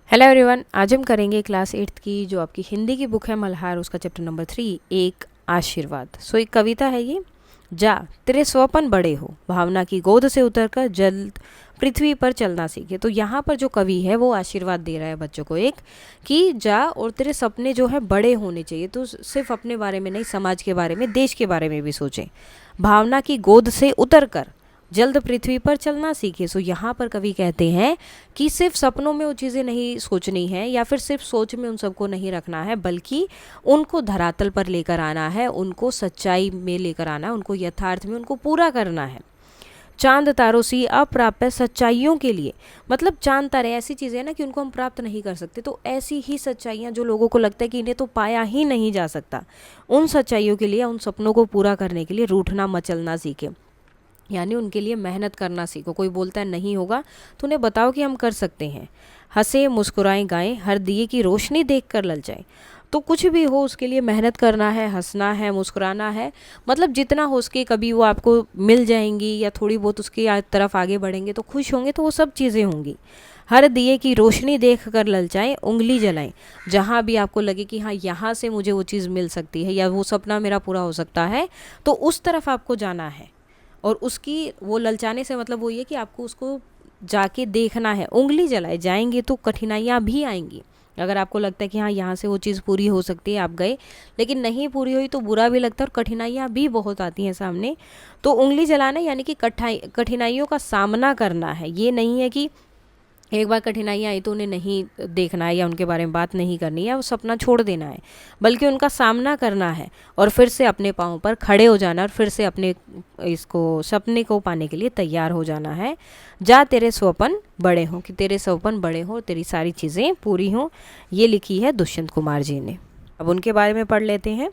Hello everyone, आज हम करेंगे क्लास 8th की जो आपकी हिंदी की बुक है मल्हार, उसका चैप्टर नंबर 3 एक आशीर्वाद। एक कविता है ये। जा तेरे स्वपन बड़े हो, भावना की गोद से उतरकर जल्द पृथ्वी पर चलना सीखे। तो यहाँ पर जो कवि है वो आशीर्वाद दे रहा है बच्चों को एक, कि जा और तेरे सपने जो है बड़े होने चाहिए। तो सिर्फ अपने बारे में नहीं, समाज के बारे में, देश के बारे में भी सोचें। भावना की गोद से उतरकर जल्द पृथ्वी पर चलना सीखे। यहाँ पर कवि कहते हैं कि सिर्फ सपनों में वो चीज़ें नहीं सोचनी है, या फिर सिर्फ सोच में उन सबको नहीं रखना है, बल्कि उनको धरातल पर लेकर आना है, उनको सच्चाई में लेकर आना है, उनको यथार्थ में उनको पूरा करना है। चांद तारों सी अप्राप्य सच्चाइयों के लिए, मतलब चांद तारे ऐसी चीज़ें हैं ना कि उनको हम प्राप्त नहीं कर सकते, तो ऐसी ही सच्चाइयाँ जो लोगों को लगता है कि इन्हें तो पाया ही नहीं जा सकता, उन सच्चाइयों के लिए, उन सपनों को पूरा करने के लिए रूठना मचलना सीखे, यानी उनके लिए मेहनत करना सीखो। कोई बोलता है नहीं होगा तो उन्हें बताओ कि हम कर सकते हैं। हंसे मुस्कुराएं गाएं, हर दिए की रोशनी देखकर ललचाएं। तो कुछ भी हो उसके लिए मेहनत करना है, हंसना है, मुस्कुराना है, मतलब जितना हो सके। कभी वो आपको मिल जाएंगी या थोड़ी बहुत उसकी तरफ आगे बढ़ेंगे तो खुश होंगे, तो वो सब चीज़ें होंगी। हर दिए की रोशनी देख कर ललचाएं, उंगली जलाएं। जहाँ भी आपको लगे कि हाँ यहाँ से मुझे वो चीज़ मिल सकती है या वो सपना मेरा पूरा हो सकता है, तो उस तरफ आपको जाना है। और उसकी वो ललचाने से मतलब वो ये कि आपको उसको जाके देखना है। उंगली जलाए जाएंगे तो कठिनाइयाँ भी आएंगी। अगर आपको लगता है कि हाँ यहाँ से वो चीज़ पूरी हो सकती है, आप गए लेकिन नहीं पूरी हुई, तो बुरा भी लगता है और कठिनाइयाँ भी बहुत आती हैं सामने। तो उंगली जलाना यानी कि कठिनाइयों का सामना करना है। ये नहीं है कि एक बार कठिनाइयाँ आई तो उन्हें नहीं देखना है या उनके बारे में बात नहीं करनी है, वो सपना छोड़ देना है, बल्कि उनका सामना करना है और फिर से अपने पाँव पर खड़े हो जाना, और फिर से अपने इसको सपने को पाने के लिए तैयार हो जाना है। जा तेरे स्वपन बड़े हों, कि तेरे स्वपन बड़े हों, तेरी सारी चीज़ें पूरी हों। ये लिखी है दुष्यंत कुमार जी ने। अब उनके बारे में पढ़ लेते हैं।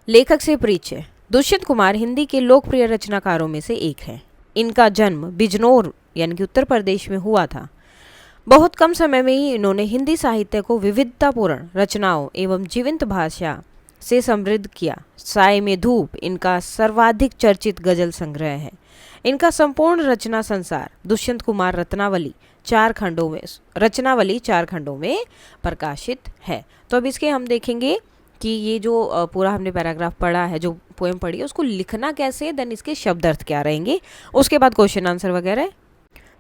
लेखक से परिचय। दुष्यंत कुमार हिंदी के लोकप्रिय रचनाकारों में से एक हैं। इनका जन्म बिजनौर यानी कि उत्तर प्रदेश में हुआ था। बहुत कम समय में ही इन्होंने हिंदी साहित्य को विविधतापूर्ण रचनाओं एवं जीवंत भाषा से समृद्ध किया। साय में धूप इनका सर्वाधिक चर्चित गजल संग्रह है। इनका संपूर्ण रचना संसार दुष्यंत कुमार रत्नावली चार खंडों में प्रकाशित है। तो अब इसके हम देखेंगे कि ये जो पूरा हमने पैराग्राफ पढ़ा है, जो पोएम पढ़ी है, उसको लिखना कैसे, देन इसके शब्द अर्थ क्या रहेंगे, उसके बाद क्वेश्चन आंसर वगैरह।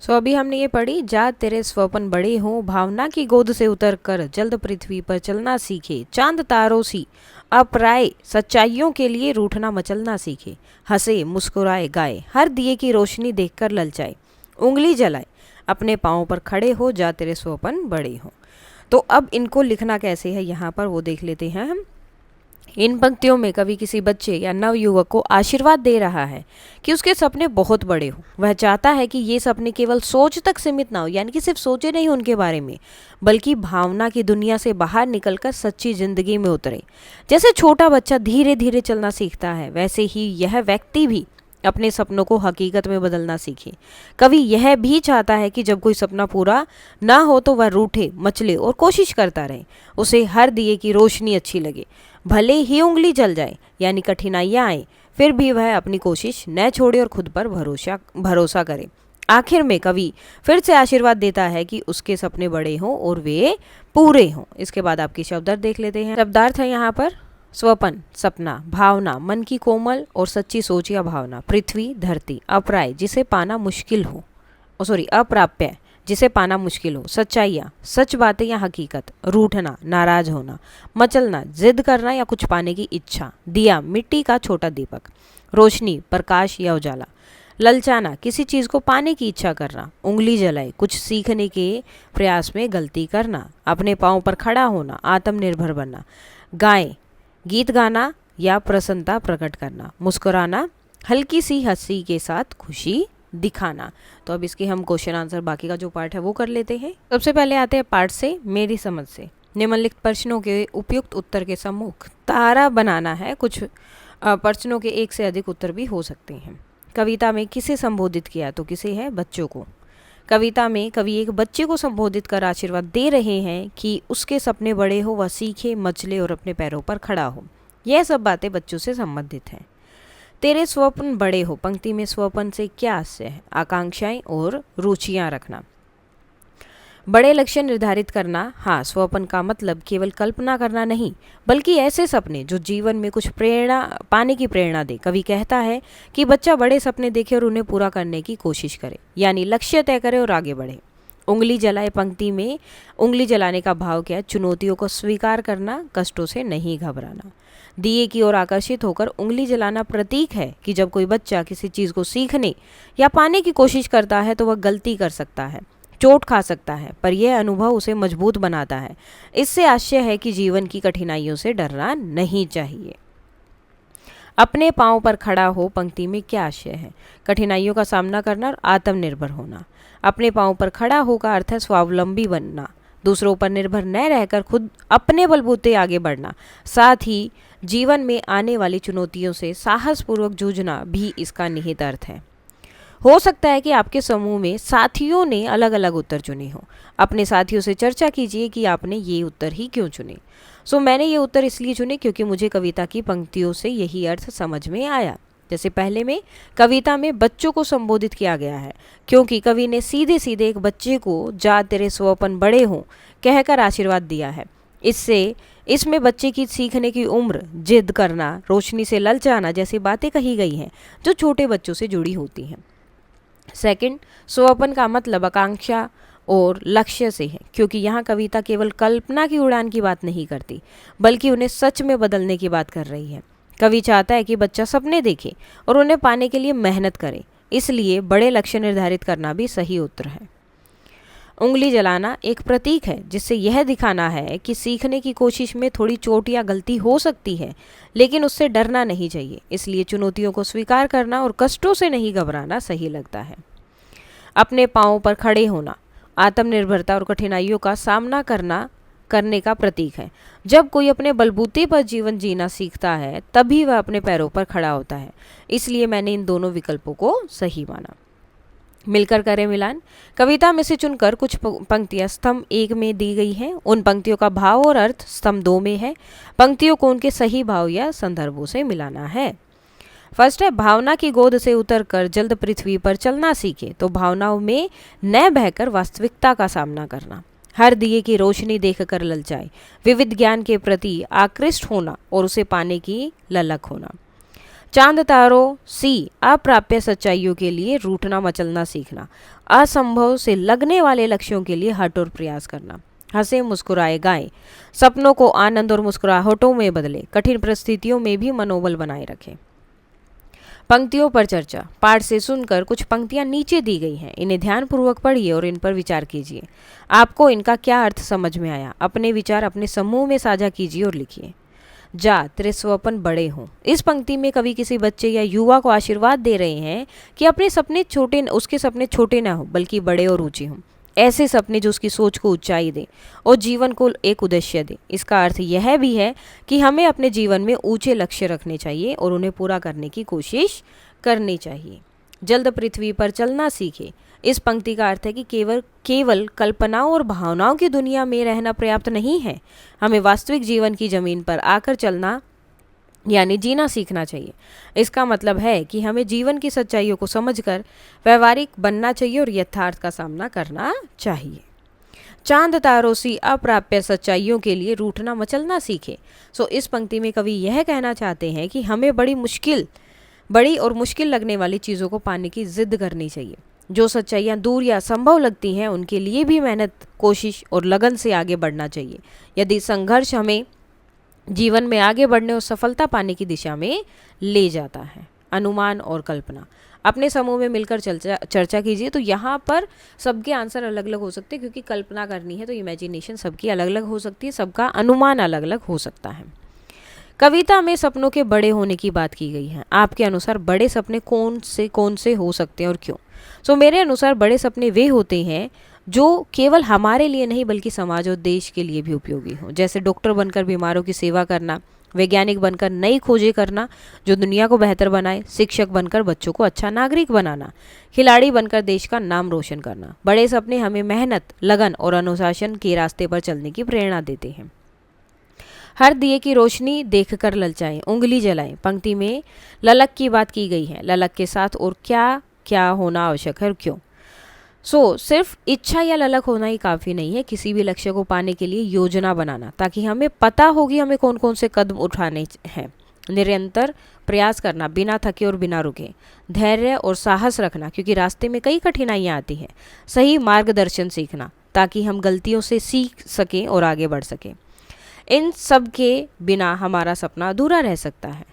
अभी हमने ये पढ़ी, जा तेरे स्वपन बड़े हों, भावना की गोद से उतर कर जल्द पृथ्वी पर चलना सीखे। चांद तारों सी अप्राय सच्चाइयों के लिए रूठना मचलना सीखे। हंसे मुस्कुराए गाए, हर दिए की रोशनी देखकर ललचाए। उंगली जलाए, अपने पाँव पर खड़े हो, जा तेरे स्वपन बड़े हों। तो अब इनको लिखना कैसे है यहाँ पर वो देख लेते हैं हम। इन पंक्तियों में कवि किसी बच्चे या नवयुवक को आशीर्वाद दे रहा है कि उसके सपने बहुत बड़े हों। वह चाहता है कि ये सपने केवल सोच तक सीमित ना हो, यानी कि सिर्फ सोचे नहीं उनके बारे में, बल्कि भावना की दुनिया से बाहर निकलकर सच्ची जिंदगी में उतरे। जैसे छोटा बच्चा धीरे धीरे चलना सीखता है, वैसे ही यह व्यक्ति भी अपने सपनों को हकीकत में बदलना सीखे। कवि यह भी चाहता है कि जब कोई सपना पूरा ना हो तो वह रूठे मचले और कोशिश करता रहे, उसे हर दिए की रोशनी अच्छी लगे। भले ही उंगली जल जाए यानी कठिनाइयाँ आए, फिर भी वह अपनी कोशिश न छोड़े और खुद पर भरोसा करे। आखिर में कवि फिर से आशीर्वाद देता है कि उसके सपने बड़े हों और वे पूरे हों। इसके बाद आपकी शब्दार्थ देख लेते हैं। शब्दार्थ है यहाँ पर स्वपन सपना, भावना मन की कोमल और सच्ची सोच या भावना, पृथ्वी धरती, अप्राय जिसे पाना मुश्किल हो, अप्राप्य जिसे पाना मुश्किल हो, सच्चाइयाँ सच बातें या हकीकत, रूठना नाराज होना, मचलना जिद करना या कुछ पाने की इच्छा, दिया मिट्टी का छोटा दीपक, रोशनी प्रकाश या उजाला, ललचाना किसी चीज़ को पाने की इच्छा करना, उंगली जलाई कुछ सीखने के प्रयास में गलती करना, अपने पाँव पर खड़ा होना, आत्मनिर्भर बनना, गाएं गीत गाना या प्रसन्नता प्रकट करना, मुस्कुराना हल्की सी हंसी के साथ खुशी दिखाना। तो अब इसके हम क्वेश्चन आंसर बाकी का जो पार्ट है वो कर लेते हैं। सबसे पहले आते हैं पार्ट से, मेरी समझ से। निम्नलिखित प्रश्नों के उपयुक्त उत्तर के सम्मुख तारा बनाना है। कुछ प्रश्नों के एक से अधिक उत्तर भी हो सकते हैं। कविता में किसे संबोधित किया, तो किसे है, बच्चों को। कविता में कवि एक बच्चे को संबोधित कर आशीर्वाद दे रहे हैं कि उसके सपने बड़े हो, वह सीखे मचले और अपने पैरों पर खड़ा हो। यह सब बातें बच्चों से संबंधित हैं। तेरे स्वप्न बड़े हो, पंक्ति में स्वप्न से क्या आशय है, आकांक्षाएं और रुचियां रखना। बड़े लक्ष्य निर्धारित करना, हाँ, स्वप्न का मतलब केवल कल्पना करना नहीं, बल्कि ऐसे सपने जो जीवन में कुछ प्रेरणा पाने की प्रेरणा दे। कवि कहता है कि बच्चा बड़े सपने देखे और उन्हें पूरा करने की कोशिश करे, यानी लक्ष्य तय करे और आगे बढ़े। उंगली जलाए पंक्ति में उंगली जलाने का भाव क्या है? चुनौतियों को स्वीकार करना, कष्टों से नहीं घबराना। दिए की ओर आकर्षित होकर उंगली जलाना प्रतीक है कि जब कोई बच्चा किसी चीज़ को सीखने या पाने की कोशिश करता है तो वह गलती कर सकता है, चोट खा सकता है, पर यह अनुभव उसे मजबूत बनाता है। इससे आशय है कि जीवन की कठिनाइयों से डरना नहीं चाहिए। अपने पांव पर खड़ा हो पंक्ति में क्या आशय है? कठिनाइयों का सामना करना और आत्मनिर्भर होना। अपने पांव पर खड़ा हो का अर्थ है स्वावलंबी बनना, दूसरों पर निर्भर न रहकर खुद अपने बलबूते आगे बढ़ना। साथ ही जीवन में आने वाली चुनौतियों से साहसपूर्वक जूझना भी इसका निहित अर्थ है। हो सकता है कि आपके समूह में साथियों ने अलग अलग उत्तर चुने हों। अपने साथियों से चर्चा कीजिए कि आपने ये उत्तर ही क्यों चुने। मैंने ये उत्तर इसलिए चुने क्योंकि मुझे कविता की पंक्तियों से यही अर्थ समझ में आया। जैसे पहले में कविता में बच्चों को संबोधित किया गया है, क्योंकि कवि ने सीधे सीधे एक बच्चे को जा तेरे स्वप्न बड़े हों कहकर आशीर्वाद दिया है। इसमें बच्चे की सीखने की उम्र, जिद करना, रोशनी से ललचाना जैसी बातें कही गई हैं जो छोटे बच्चों से जुड़ी होती हैं। सेकंड, स्वप्न का मतलब आकांक्षा और लक्ष्य से है, क्योंकि यहाँ कविता केवल कल्पना की उड़ान की बात नहीं करती, बल्कि उन्हें सच में बदलने की बात कर रही है। कवि चाहता है कि बच्चा सपने देखे और उन्हें पाने के लिए मेहनत करे, इसलिए बड़े लक्ष्य निर्धारित करना भी सही उत्तर है। उंगली जलाना एक प्रतीक है जिससे यह दिखाना है कि सीखने की कोशिश में थोड़ी चोट या गलती हो सकती है, लेकिन उससे डरना नहीं चाहिए। इसलिए चुनौतियों को स्वीकार करना और कष्टों से नहीं घबराना सही लगता है। अपने पांवों पर खड़े होना आत्मनिर्भरता और कठिनाइयों का सामना करने का प्रतीक है। जब कोई अपने बलबूते पर जीवन जीना सीखता है तभी वह अपने पैरों पर खड़ा होता है। इसलिए मैंने इन दोनों विकल्पों को सही माना। मिलकर करें मिलान। कविता में से चुनकर कुछ पंक्तियां स्तंभ 1 में दी गई हैं। उन पंक्तियों का भाव और अर्थ स्तंभ 2 में है। पंक्तियों को उनके सही भाव या संदर्भों से मिलाना है। फर्स्ट है, भावना की गोद से उतरकर जल्द पृथ्वी पर चलना सीखे। तो भावनाओं में न बहकर वास्तविकता का सामना करना। हर दिए की रोशनी देखकर ललचाए, विविध ज्ञान के प्रति आकृष्ट होना और उसे पाने की ललक होना। चांद तारों सी अप्राप्य सच्चाइयों के लिए रूठना मचलना सीखना। असंभव से लगने वाले लक्ष्यों के लिए हट और प्रयास करना। हंसे मुस्कुराए गाएं, सपनों को आनंद और मुस्कुराहटों में बदले, कठिन परिस्थितियों में भी मनोबल बनाए रखें। पंक्तियों पर चर्चा। पाठ से सुनकर कुछ पंक्तियां नीचे दी गई हैं, इन्हें ध्यानपूर्वक पढ़िए और इन पर विचार कीजिए। आपको इनका क्या अर्थ समझ में आया? अपने विचार अपने समूह में साझा कीजिए और लिखिए। जा तेरे स्वप्न बड़े हों। इस पंक्ति में कवि किसी बच्चे या युवा को आशीर्वाद दे रहे हैं कि उसके सपने छोटे ना हो बल्कि बड़े और ऊंचे हों। ऐसे सपने जो उसकी सोच को ऊंचाई दें और जीवन को एक उद्देश्य दें। इसका अर्थ यह भी है कि हमें अपने जीवन में ऊंचे लक्ष्य रखने चाहिए और उन्हें पूरा करने की कोशिश करनी चाहिए। जल्द पृथ्वी पर चलना सीखे। इस पंक्ति का अर्थ है कि केवल कल्पनाओं और भावनाओं की दुनिया में रहना पर्याप्त नहीं है। हमें वास्तविक जीवन की जमीन पर आकर चलना यानी जीना सीखना चाहिए। इसका मतलब है कि हमें जीवन की सच्चाइयों को समझकर व्यवहारिक बनना चाहिए और यथार्थ का सामना करना चाहिए। चांद तारों सी अप्राप्य सच्चाइयों के लिए रूठना मचलना सीखे। इस पंक्ति में कवि यह कहना चाहते हैं कि हमें बड़ी और मुश्किल लगने वाली चीज़ों को पाने की जिद करनी चाहिए। जो सच्चाइयाँ दूर या असंभव लगती हैं उनके लिए भी मेहनत, कोशिश और लगन से आगे बढ़ना चाहिए। यदि संघर्ष हमें जीवन में आगे बढ़ने और सफलता पाने की दिशा में ले जाता है। अनुमान और कल्पना। अपने समूह में मिलकर चर्चा कीजिए। तो यहाँ पर सबके आंसर अलग अलग हो सकते हैं, क्योंकि कल्पना करनी है तो इमेजिनेशन सबकी अलग अलग हो सकती है, सबका अनुमान अलग अलग हो सकता है। कविता में सपनों के बड़े होने की बात की गई है। आपके अनुसार बड़े सपने कौन से हो सकते हैं और क्यों? मेरे अनुसार बड़े सपने वे होते हैं जो केवल हमारे लिए नहीं बल्कि समाज और देश के लिए भी उपयोगी हों। जैसे डॉक्टर बनकर बीमारों की सेवा करना, वैज्ञानिक बनकर नई खोजें करना जो दुनिया को बेहतर बनाए, शिक्षक बनकर बच्चों को अच्छा नागरिक बनाना, खिलाड़ी बनकर देश का नाम रोशन करना। बड़े सपने हमें मेहनत, लगन और अनुशासन के रास्ते पर चलने की प्रेरणा देते हैं। हर दिए की रोशनी देखकर ललचाएं, उंगली जलाएं। पंक्ति में ललक की बात की गई है। ललक के साथ और क्या क्या होना आवश्यक है और क्यों? सिर्फ इच्छा या ललक होना ही काफ़ी नहीं है, किसी भी लक्ष्य को पाने के लिए योजना बनाना, ताकि हमें पता होगी हमें कौन कौन से कदम उठाने हैं। निरंतर प्रयास करना बिना थके और बिना रुके, धैर्य और साहस रखना क्योंकि रास्ते में कई कठिनाइयाँ आती हैं, सही मार्गदर्शन सीखना ताकि हम गलतियों से सीख सकें और आगे बढ़ सकें। इन सब के बिना हमारा सपना अधूरा रह सकता है।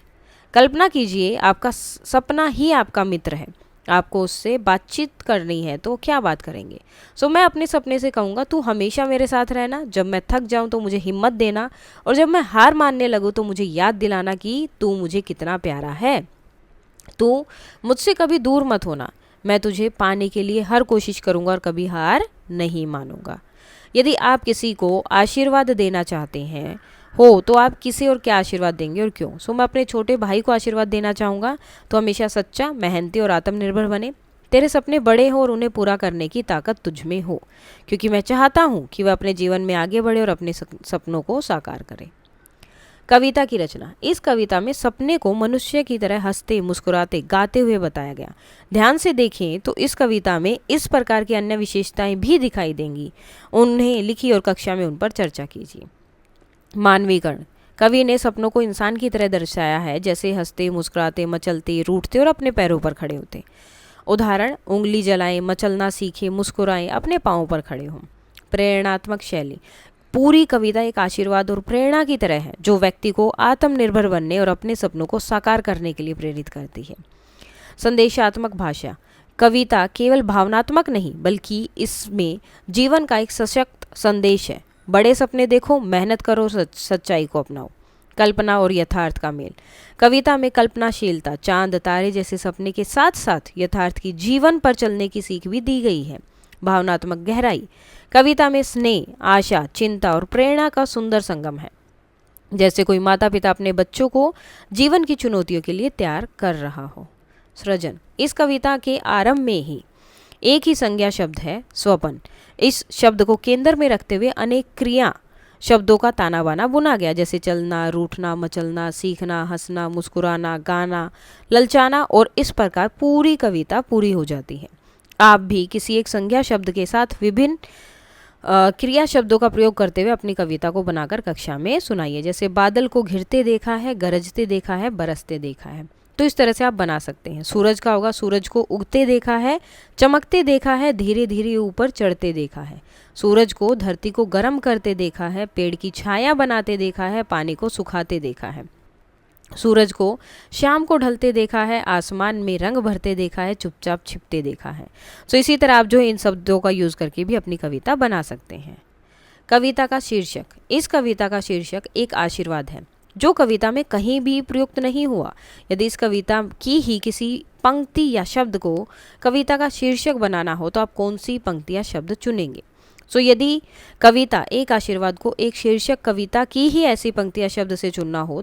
कल्पना कीजिए आपका सपना ही आपका मित्र है, आपको उससे बातचीत करनी है तो क्या बात करेंगे? मैं अपने सपने से कहूँगा तू हमेशा मेरे साथ रहना, जब मैं थक जाऊँ तो मुझे हिम्मत देना, और जब मैं हार मानने लगूँ तो मुझे याद दिलाना कि तू मुझे कितना प्यारा है। तू मुझसे कभी दूर मत होना, मैं तुझे पाने के लिए हर कोशिश करूँगा और कभी हार नहीं मानूंगा। यदि आप किसी को आशीर्वाद देना चाहते हैं तो आप किसे और क्या आशीर्वाद देंगे और क्यों? मैं अपने छोटे भाई को आशीर्वाद देना चाहूँगा तो हमेशा सच्चा, मेहनती और आत्मनिर्भर बने। तेरे सपने बड़े हो और उन्हें पूरा करने की ताकत तुझ में हो, क्योंकि मैं चाहता हूँ कि वह अपने जीवन में आगे बढ़े और अपने सपनों को साकार करे। कविता की रचना। इस कविता में सपने को मनुष्य की तरह हंसते, मुस्कुराते, गाते हुए बताया गया। ध्यान से देखें तो इस कविता में इस प्रकार की अन्य विशेषताएं भी दिखाई देंगी। उन्हें लिखी और कक्षा में उन पर चर्चा कीजिए। मानवीकरण। कवि ने सपनों को इंसान की तरह दर्शाया है, जैसे हंसते, मुस्कुराते, मचलते, रूठते और अपने पैरों पर खड़े होते। उदाहरण, उंगली जलाएं, मचलना सीखें, मुस्कुराएं, अपने पांवों पर खड़े हों। प्रेरणात्मक शैली। पूरी कविता एक आशीर्वाद और प्रेरणा की तरह है, जो व्यक्ति को आत्मनिर्भर बनने और अपने सपनों को साकार करने के लिए प्रेरित करती है। संदेशात्मक भाषा। कविता केवल भावनात्मक नहीं बल्कि इसमें जीवन का एक सशक्त संदेश है। बड़े सपने देखो, मेहनत करो, सच्चाई को अपनाओ। कल्पना और यथार्थ का मेल। कविता में कल्पनाशीलता, चांद तारे जैसे सपने के साथ साथ यथार्थ की जीवन पर चलने की सीख भी दी गई है। भावनात्मक गहराई। कविता में स्नेह, आशा, चिंता और प्रेरणा का सुंदर संगम है, जैसे कोई माता पिता अपने बच्चों को जीवन की चुनौतियों के लिए तैयार कर रहा हो। सृजन। इस कविता के आरंभ में ही एक ही संज्ञा शब्द है, स्वपन। इस शब्द को केंद्र में रखते हुए अनेक क्रिया शब्दों का ताना बाना बुना गया, जैसे चलना, रूठना, मचलना, सीखना, हंसना, मुस्कुराना, गाना, ललचाना, और इस प्रकार पूरी कविता पूरी हो जाती है। आप भी किसी एक संज्ञा शब्द के साथ विभिन्न क्रिया शब्दों का प्रयोग करते हुए अपनी कविता को बनाकर कक्षा में सुनाइए। जैसे बादल को घिरते देखा है, गरजते देखा है, बरसते देखा है, तो इस तरह से आप बना सकते हैं। सूरज का होगा, सूरज को उगते देखा है, चमकते देखा है, धीरे धीरे ऊपर चढ़ते देखा है। सूरज को धरती को गर्म करते देखा है, पेड़ की छाया बनाते देखा है, पानी को सुखाते देखा है। सूरज को शाम को ढलते देखा है, आसमान में रंग भरते देखा है, चुपचाप छिपते देखा है। इसी तरह आप जो इन शब्दों का यूज़ करके भी अपनी कविता बना सकते हैं। कविता का शीर्षक। इस कविता का शीर्षक एक आशीर्वाद है, जो कविता में कहीं भी प्रयुक्त नहीं हुआ। यदि इस कविता की ही किसी पंक्ति या शब्द को कविता का शीर्षक बनाना हो तो आप कौन सी पंक्ति या शब्द चुनेंगे? यदि कविता एक आशीर्वाद को एक शीर्षक कविता की ही ऐसी पंक्ति या शब्द से चुनना हो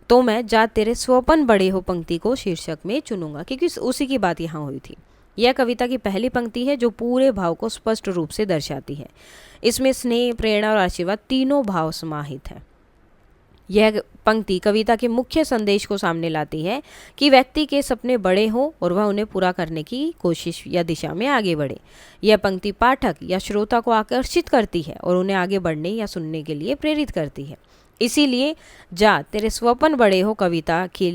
तो मैं जा तेरे स्वपन बड़े हो पंक्ति को शीर्षक में चुनूंगा, क्योंकि उसी की बात यहाँ हुई थी। यह कविता की पहली पंक्ति है जो पूरे भाव को स्पष्ट रूप से दर्शाती है। इसमें स्नेह, प्रेरणा और आशीर्वाद तीनों भाव समाहित है। यह पंक्ति कविता के मुख्य संदेश को सामने लाती है कि व्यक्ति के सपने बड़े हों और वह उन्हें पूरा करने की कोशिश या दिशा में आगे बढ़े। यह पंक्ति पाठक या श्रोता को आकर्षित करती है और उन्हें आगे बढ़ने या सुनने के लिए प्रेरित करती है। इसीलिए जा तेरे स्वपन बड़े हो कविता के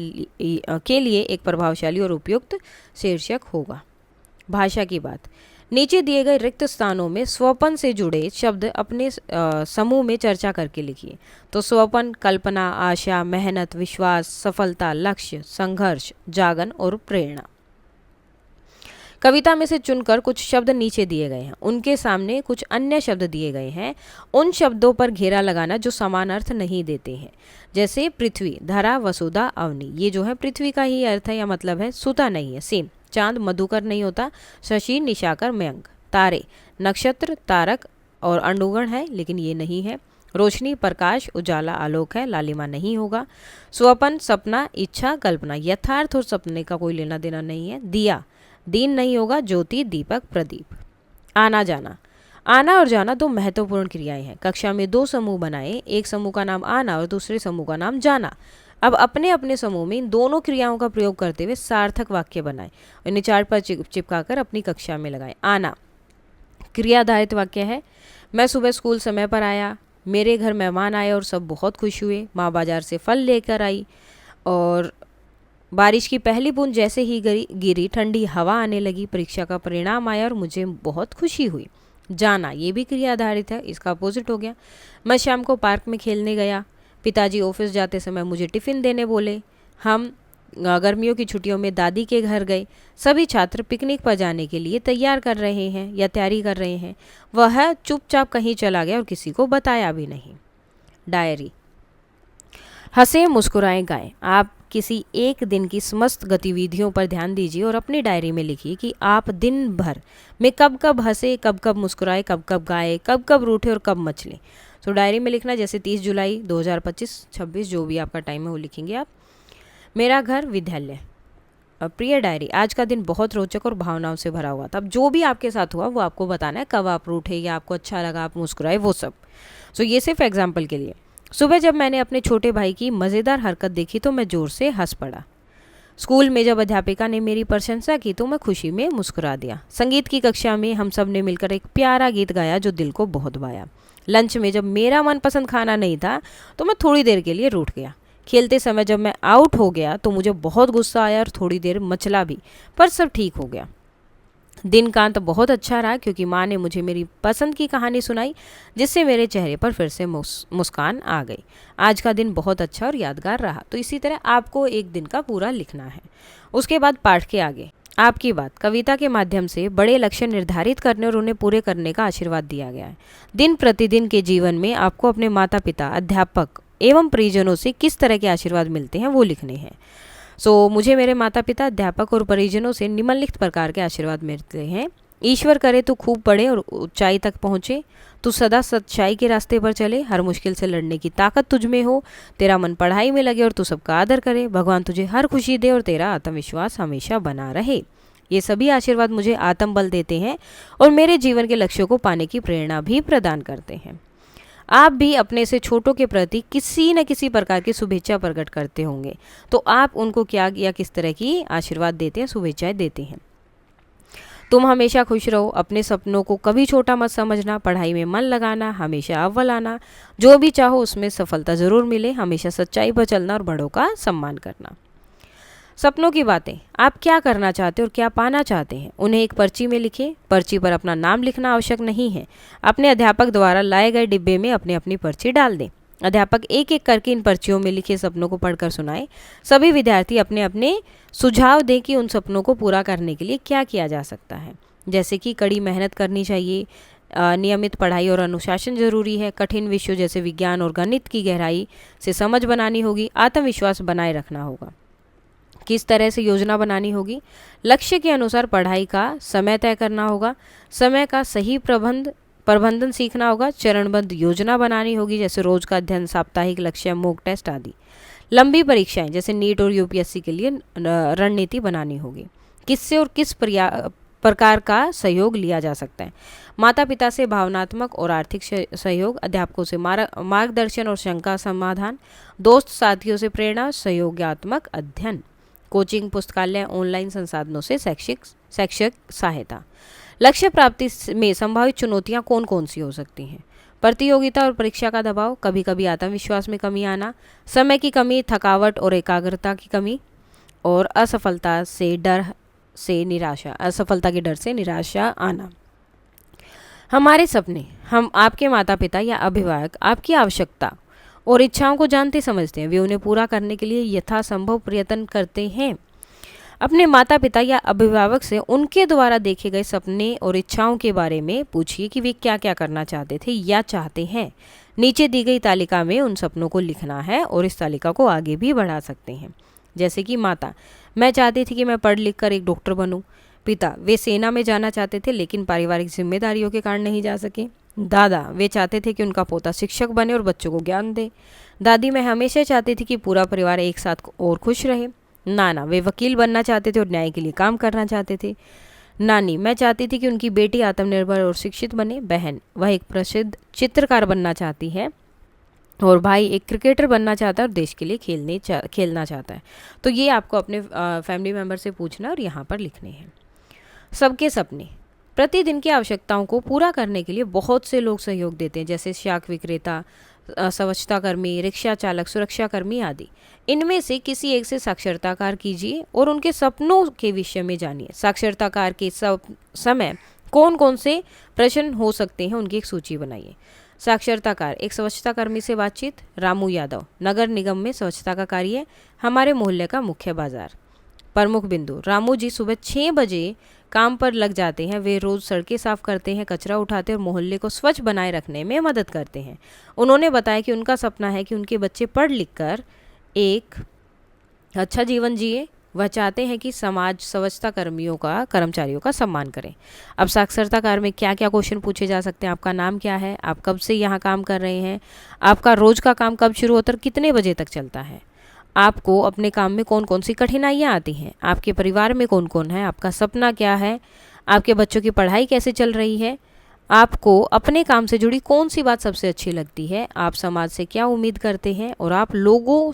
लिए एक प्रभावशाली और उपयुक्त शीर्षक होगा। भाषा की बात। नीचे दिए गए रिक्त स्थानों में स्वपन से जुड़े शब्द अपने समूह में चर्चा करके लिखिए। स्वपन कल्पना, आशा, मेहनत, विश्वास, सफलता, लक्ष्य, संघर्ष, जागन और प्रेरणा। कविता में से चुनकर कुछ शब्द नीचे दिए गए हैं, उनके सामने कुछ अन्य शब्द दिए गए हैं। उन शब्दों पर घेरा लगाना जो समान अर्थ नहीं देते हैं, जैसे पृथ्वी, धरा, वसुधा, अवनी। ये जो है पृथ्वी का ही अर्थ है या मतलब है, सुता नहीं है, सेम। चांद मधुकर नहीं होता, शशि, निशाकर, मयंक। तारे नक्षत्र, तारक और अंडुगण है, लेकिन ये नहीं है। रोशनी, प्रकाश, उजाला, आलोक है, लालिमा नहीं होगा। स्वपन, सपना, इच्छा, कल्पना। यथार्थ और सपने का कोई लेना देना नहीं है। दिया, दीन नहीं होगा। ज्योति, दीपक, प्रदीप। आना जाना। आना और जाना दो महत्वपूर्ण क्रियाएं हैं। कक्षा में दो समूह बनाएं, एक समूह का नाम आना और दूसरे समूह का नाम जाना। अब अपने अपने समूह में इन दोनों क्रियाओं का प्रयोग करते हुए सार्थक वाक्य बनाएं। इन्हें चार्ट पर चिपका कर अपनी कक्षा में लगाएं। आना क्रिया आधारित वाक्य है। मैं सुबह स्कूल समय पर आया, मेरे घर मेहमान आए और सब बहुत खुश हुए, माँ बाजार से फल लेकर आई और बारिश की पहली बूंद जैसे ही गिरी ठंडी हवा आने लगी, परीक्षा का परिणाम आया और मुझे बहुत खुशी हुई। जाना ये भी क्रिया आधारित है, इसका अपोजिट हो गया। मैं शाम को पार्क में खेलने गया, पिताजी ऑफिस जाते समय मुझे टिफ़िन देने बोले, हम गर्मियों की छुट्टियों में दादी के घर गए, सभी छात्र पिकनिक पर जाने के लिए तैयार कर रहे हैं या तैयारी कर रहे हैं, वह चुपचाप कहीं चला गया और किसी को बताया भी नहीं। डायरी हंसे मुस्कुराएं गाएं। आप किसी एक दिन की समस्त गतिविधियों पर ध्यान दीजिए और अपनी डायरी में लिखिए कि आप दिन भर में कब कब हंसे, कब कब मुस्कुराए, कब कब गाए, कब कब रूठे और कब मचले। तो डायरी में लिखना जैसे 30 जुलाई 2025, 26 जो भी आपका टाइम है वो लिखेंगे आप। मेरा घर विद्यालय। प्रिय डायरी, आज का दिन बहुत रोचक और भावनाओं से भरा हुआ था। अब जो भी आपके साथ हुआ वो आपको बताना है, कब आप रूठे या आपको अच्छा लगा, आप मुस्कुराए, वो सब। सो ये सिर्फ एग्जाम्पल के लिए। सुबह जब मैंने अपने छोटे भाई की मज़ेदार हरकत देखी तो मैं ज़ोर से हंस पड़ा। स्कूल में जब अध्यापिका ने मेरी प्रशंसा की तो मैं खुशी में मुस्कुरा दिया। संगीत की कक्षा में हम सब ने मिलकर एक प्यारा गीत गाया जो दिल को बहुत भाया। लंच में जब मेरा मनपसंद खाना नहीं था तो मैं थोड़ी देर के लिए रूठ गया। खेलते समय जब मैं आउट हो गया तो मुझे बहुत गुस्सा आया और थोड़ी देर मचला भी, पर सब ठीक हो गया। दिन का अंत बहुत अच्छा रहा क्योंकि माँ ने मुझे मेरी पसंद की कहानी सुनाई जिससे मेरे चेहरे पर फिर से मुस्कान आ गई। आज का दिन बहुत अच्छा और यादगार रहा। तो इसी तरह आपको एक दिन का पूरा लिखना है। उसके बाद पाठ के आगे आपकी बात कविता के माध्यम से बड़े लक्ष्य निर्धारित करने और उन्हें पूरे करने का आशीर्वाद दिया गया है। दिन प्रतिदिन के जीवन में आपको अपने माता पिता, अध्यापक एवं परिजनों से किस तरह के आशीर्वाद मिलते हैं वो लिखने हैं। मुझे मेरे माता पिता, अध्यापक और परिजनों से निम्नलिखित प्रकार के आशीर्वाद मिलते हैं। ईश्वर करे तू खूब पढ़े और ऊंचाई तक पहुँचे, तू सदा सच्चाई के रास्ते पर चले, हर मुश्किल से लड़ने की ताकत तुझ में हो, तेरा मन पढ़ाई में लगे और तू सबका आदर करे, भगवान तुझे हर खुशी दे और तेरा आत्मविश्वास हमेशा बना रहे। ये सभी आशीर्वाद मुझे आत्मबल देते हैं और मेरे जीवन के लक्ष्यों को पाने की प्रेरणा भी प्रदान करते हैं। आप भी अपने से छोटों के प्रति किसी न किसी प्रकार की शुभेच्छा प्रकट करते होंगे, तो आप उनको क्या या किस तरह की आशीर्वाद देते हैं, शुभेच्छाएं देते हैं। तुम हमेशा खुश रहो, अपने सपनों को कभी छोटा मत समझना, पढ़ाई में मन लगाना, हमेशा अव्वल आना, जो भी चाहो उसमें सफलता जरूर मिले, हमेशा सच्चाई पर चलना और बड़ों का सम्मान करना। सपनों की बातें, आप क्या करना चाहते हैं और क्या पाना चाहते हैं उन्हें एक पर्ची में लिखें। पर्ची पर अपना नाम लिखना आवश्यक नहीं है। अपने अध्यापक द्वारा लाए गए डिब्बे में अपनी अपनी पर्ची डाल दें। अध्यापक एक एक करके इन पर्चियों में लिखे सपनों को पढ़कर सुनाएं। सभी विद्यार्थी अपने अपने सुझाव दें कि उन सपनों को पूरा करने के लिए क्या किया जा सकता है, जैसे कि कड़ी मेहनत करनी चाहिए, नियमित पढ़ाई और अनुशासन जरूरी है, कठिन विषयों जैसे विज्ञान और गणित की गहराई से समझ बनानी होगी, आत्मविश्वास बनाए रखना होगा, किस तरह से योजना बनानी होगी, लक्ष्य के अनुसार पढ़ाई का समय तय करना होगा, समय का सही प्रबंधन सीखना होगा, चरणबद्ध योजना बनानी होगी जैसे रोज का अध्ययन, साप्ताहिक लक्ष्य, मॉक टेस्ट आदि। लंबी परीक्षाएं जैसे नीट और यूपीएससी के लिए रणनीति बनानी होगी, किससे और किस प्रकार का सहयोग लिया जा सकता है। माता पिता से भावनात्मक और आर्थिक सहयोग, अध्यापकों से मार्गदर्शन और शंका समाधान, दोस्त साथियों से प्रेरणा, सहयोगात्मक अध्ययन, कोचिंग, पुस्तकालय, ऑनलाइन संसाधनों से शैक्षिक सहायता। लक्ष्य प्राप्ति में संभावित चुनौतियां कौन कौन सी हो सकती हैं? प्रतियोगिता और परीक्षा का दबाव, कभी कभी आत्मविश्वास में कमी आना, समय की कमी, थकावट और एकाग्रता की कमी, और असफलता के डर से निराशा आना। हमारे सपने, हम आपके माता पिता या अभिभावक आपकी आवश्यकता और इच्छाओं को जानते समझते हैं, वे उन्हें पूरा करने के लिए यथासंभव प्रयत्न करते हैं। अपने माता पिता या अभिभावक से उनके द्वारा देखे गए सपने और इच्छाओं के बारे में पूछिए कि वे क्या क्या करना चाहते थे या चाहते हैं। नीचे दी गई तालिका में उन सपनों को लिखना है और इस तालिका को आगे भी बढ़ा सकते हैं। जैसे कि माता, मैं चाहती थी कि मैं पढ़ लिख कर एक डॉक्टर बनूं। पिता, वे सेना में जाना चाहते थे लेकिन पारिवारिक जिम्मेदारियों के कारण नहीं जा सके। दादा, वे चाहते थे कि उनका पोता शिक्षक बने और बच्चों को ज्ञान दे। दादी, मैं हमेशा चाहती थी कि पूरा परिवार एक साथ और खुश रहे। नाना, वे वकील बनना चाहते थे और न्याय के लिए काम करना चाहते थे। नानी, मैं चाहती थी कि उनकी बेटी आत्मनिर्भर और शिक्षित बने। बहन, वह एक प्रसिद्ध चित्रकार बनना चाहती है। और भाई एक क्रिकेटर बनना चाहता है और देश के लिए खेलना चाहता है। तो ये आपको अपने फैमिली मेम्बर से पूछना और यहाँ पर लिखने हैं। सबके सपने। प्रतिदिन की आवश्यकताओं को पूरा करने के लिए बहुत से लोग सहयोग देते हैं, जैसे शाक विक्रेता, स्वच्छता कर्मी, रिक्शा चालक, सुरक्षा कर्मी आदि। इनमें से किसी एक से साक्षरताकार कीजिए और उनके सपनों के विषय में जानिए। साक्षरताकार के समय कौन कौन से प्रश्न हो सकते हैं, उनकी एक सूची बनाइए। साक्षरताकार, एक स्वच्छता कर्मी से बातचीत। रामू यादव, नगर निगम में स्वच्छता का कार्य, हमारे मोहल्ले का मुख्य बाजार। प्रमुख बिंदु, रामू जी सुबह 6 बजे काम पर लग जाते हैं। वे रोज़ सड़कें साफ करते हैं, कचरा उठाते हैं और मोहल्ले को स्वच्छ बनाए रखने में मदद करते हैं। उन्होंने बताया कि उनका सपना है कि उनके बच्चे पढ़ लिख कर एक अच्छा जीवन जिए। वह चाहते हैं कि समाज स्वच्छता कर्मचारियों का सम्मान करें। अब साक्षरताकार में क्या क्या क्वेश्चन पूछे जा सकते हैं? आपका नाम क्या है? आप कब से यहाँ काम कर रहे हैं? आपका रोज़ का काम कब शुरू होता है, कितने बजे तक चलता है? आपको अपने काम में कौन कौन सी कठिनाइयाँ आती हैं? आपके परिवार में कौन कौन है? आपका सपना क्या है? आपके बच्चों की पढ़ाई कैसे चल रही है? आपको अपने काम से जुड़ी कौन सी बात सबसे अच्छी लगती है? आप समाज से क्या उम्मीद करते हैं और आप लोगों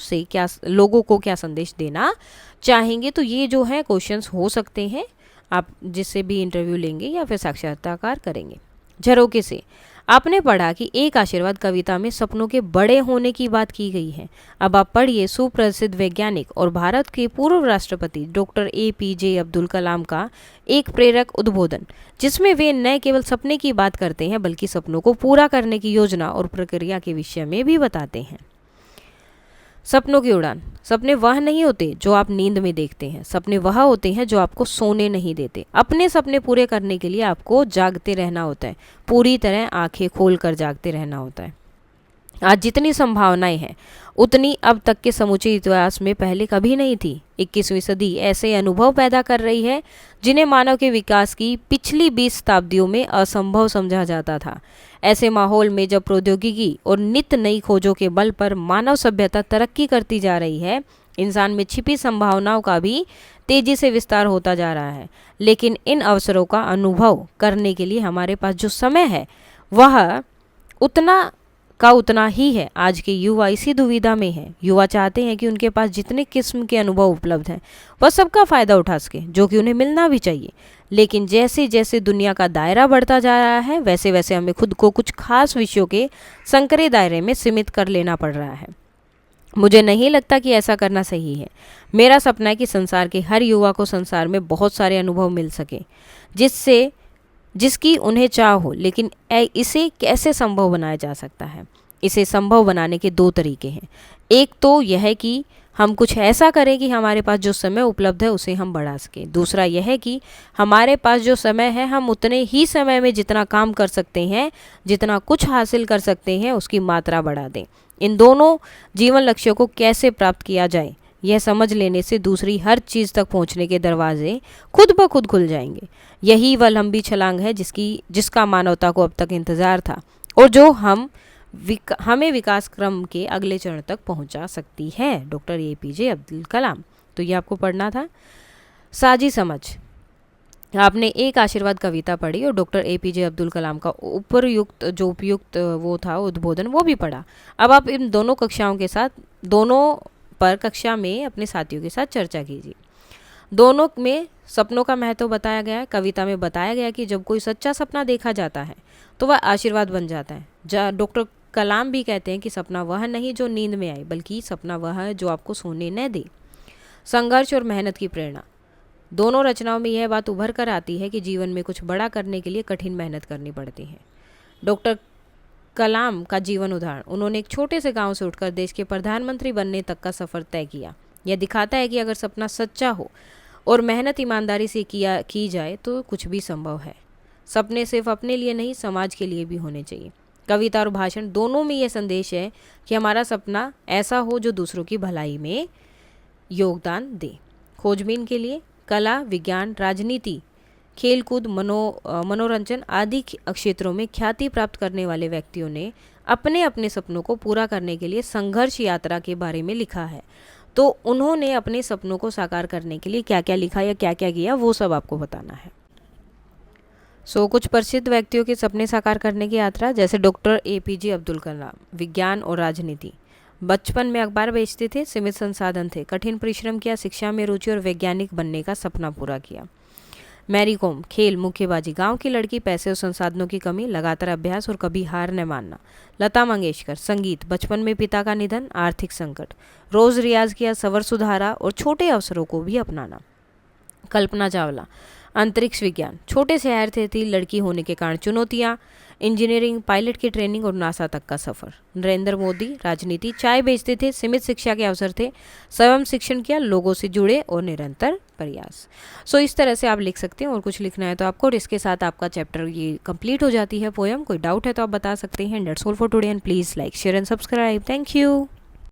को क्या संदेश देना चाहेंगे? तो ये जो है क्वेश्चंस हो सकते हैं, आप जिससे भी इंटरव्यू लेंगे या फिर साक्षात्कार करेंगे। झरोके से आपने पढ़ा कि एक आशीर्वाद कविता में सपनों के बड़े होने की बात की गई है। अब आप पढ़िए सुप्रसिद्ध वैज्ञानिक और भारत के पूर्व राष्ट्रपति डॉक्टर APJ अब्दुल कलाम का एक प्रेरक उद्बोधन, जिसमें वे न केवल सपने की बात करते हैं बल्कि सपनों को पूरा करने की योजना और प्रक्रिया के विषय में भी बताते हैं। सपनों की उड़ान। सपने वह नहीं होते जो आप नींद में देखते हैं, सपने वह होते हैं जो आपको सोने नहीं देते। अपने सपने पूरे करने के लिए आपको जागते रहना होता है, पूरी तरह आंखें खोलकर जागते रहना होता है। आज जितनी संभावनाएं हैं उतनी अब तक के समूचे इतिहास में पहले कभी नहीं थी। 21वीं सदी ऐसे अनुभव पैदा कर रही है जिन्हें मानव के विकास की पिछली 20 शताब्दियों में असंभव समझा जाता था। ऐसे माहौल में जब प्रौद्योगिकी और नित्य नई खोजों के बल पर मानव सभ्यता तरक्की करती जा रही है, इंसान में छिपी संभावनाओं का भी तेजी से विस्तार होता जा रहा है। लेकिन इन अवसरों का अनुभव करने के लिए हमारे पास जो समय है वह उतना ही है। आज के युवा इसी दुविधा में है। युवा चाहते हैं कि उनके पास जितने किस्म के अनुभव उपलब्ध हैं वह सबका फ़ायदा उठा सके, जो कि उन्हें मिलना भी चाहिए। लेकिन जैसे जैसे दुनिया का दायरा बढ़ता जा रहा है वैसे वैसे हमें खुद को कुछ खास विषयों के संकरे दायरे में सीमित कर लेना पड़ रहा है। मुझे नहीं लगता कि ऐसा करना सही है। मेरा सपना है कि संसार के हर युवा को संसार में बहुत सारे अनुभव मिल सके जिसकी उन्हें चाह हो। लेकिन इसे कैसे संभव बनाया जा सकता है? इसे संभव बनाने के 2 तरीके हैं। एक तो यह है कि हम कुछ ऐसा करें कि हमारे पास जो समय उपलब्ध है उसे हम बढ़ा सकें। दूसरा यह है कि हमारे पास जो समय है हम उतने ही समय में जितना काम कर सकते हैं, जितना कुछ हासिल कर सकते हैं, उसकी मात्रा बढ़ा दें। इन दोनों जीवन लक्ष्यों को कैसे प्राप्त किया जाए, यह समझ लेने से दूसरी हर चीज़ तक पहुंचने के दरवाजे खुद ब खुद खुल जाएंगे। यही वह लंबी छलांग है जिसका मानवता को अब तक इंतज़ार था और जो हमें विकास क्रम के अगले चरण तक पहुंचा सकती है। Doctor APJ Abdul Kalam. तो ये आपको पढ़ना था। साझी समझ। आपने एक आशीर्वाद कविता पढ़ी और डॉक्टर APJ अब्दुल कलाम का उपयुक्त वो था उद्बोधन, वो भी पढ़ा। अब आप इन दोनों पर कक्षा में अपने साथियों के साथ चर्चा कीजिए। दोनों में सपनों का महत्व बताया गया है। कविता में बताया गया कि जब कोई सच्चा सपना देखा जाता है तो वह आशीर्वाद बन जाता है। डॉक्टर कलाम भी कहते हैं कि सपना वह नहीं जो नींद में आए, बल्कि सपना वह है जो आपको सोने न दे। संघर्ष और मेहनत की प्रेरणा। दोनों रचनाओं में यह बात उभर कर आती है कि जीवन में कुछ बड़ा करने के लिए कठिन मेहनत करनी पड़ती है। डॉक्टर कलाम का जीवन उदाहरण। उन्होंने एक छोटे से गांव से उठकर देश के प्रधानमंत्री बनने तक का सफ़र तय किया। यह दिखाता है कि अगर सपना सच्चा हो और मेहनत ईमानदारी से की जाए तो कुछ भी संभव है। सपने सिर्फ अपने लिए नहीं, समाज के लिए भी होने चाहिए। कविता और भाषण दोनों में यह संदेश है कि हमारा सपना ऐसा हो जो दूसरों की भलाई में योगदान दे। खोजबीन के लिए कला, विज्ञान, राजनीति, खेलकूद, मनोरंजन आदि क्षेत्रों में ख्याति प्राप्त करने वाले व्यक्तियों ने अपने अपने सपनों को पूरा करने के लिए संघर्ष यात्रा के बारे में लिखा है। तो उन्होंने अपने सपनों को साकार करने के लिए क्या क्या लिखा या क्या क्या किया वो सब आपको बताना है। कुछ प्रसिद्ध व्यक्तियों के सपने साकार करने की यात्रा, जैसे डॉक्टर APJ अब्दुल कलाम, विज्ञान और राजनीति। बचपन में अखबार बेचते थे, सीमित संसाधन थे, कठिन परिश्रम किया, शिक्षा में रुचि और वैज्ञानिक बनने का सपना पूरा किया। मैरी कॉम, खेल, मुक्केबाजी, गांव की लड़की, पैसे और संसाधनों की कमी, लगातार अभ्यास और कभी हार न मानना। लता मंगेशकर, संगीत, बचपन में पिता का निधन, आर्थिक संकट, रोज रियाज किया, स्वर सुधारा और छोटे अवसरों को भी अपनाना। कल्पना चावला, अंतरिक्ष विज्ञान, छोटे शहर से थी, लड़की होने के कारण चुनौतियाँ, इंजीनियरिंग, पायलट की ट्रेनिंग और नासा तक का सफर। नरेंद्र मोदी, राजनीति, चाय बेचते थे, सीमित शिक्षा के अवसर थे, स्वयं शिक्षण किया, लोगों से जुड़े और निरंतर प्रयास। इस तरह से आप लिख सकते हैं, और कुछ लिखना है तो आपको, और इसके साथ आपका चैप्टर ये कंप्लीट हो जाती है पोयम। कोई डाउट है तो आप बता सकते हैं। That's all for today and please like, share and subscribe. Thank you.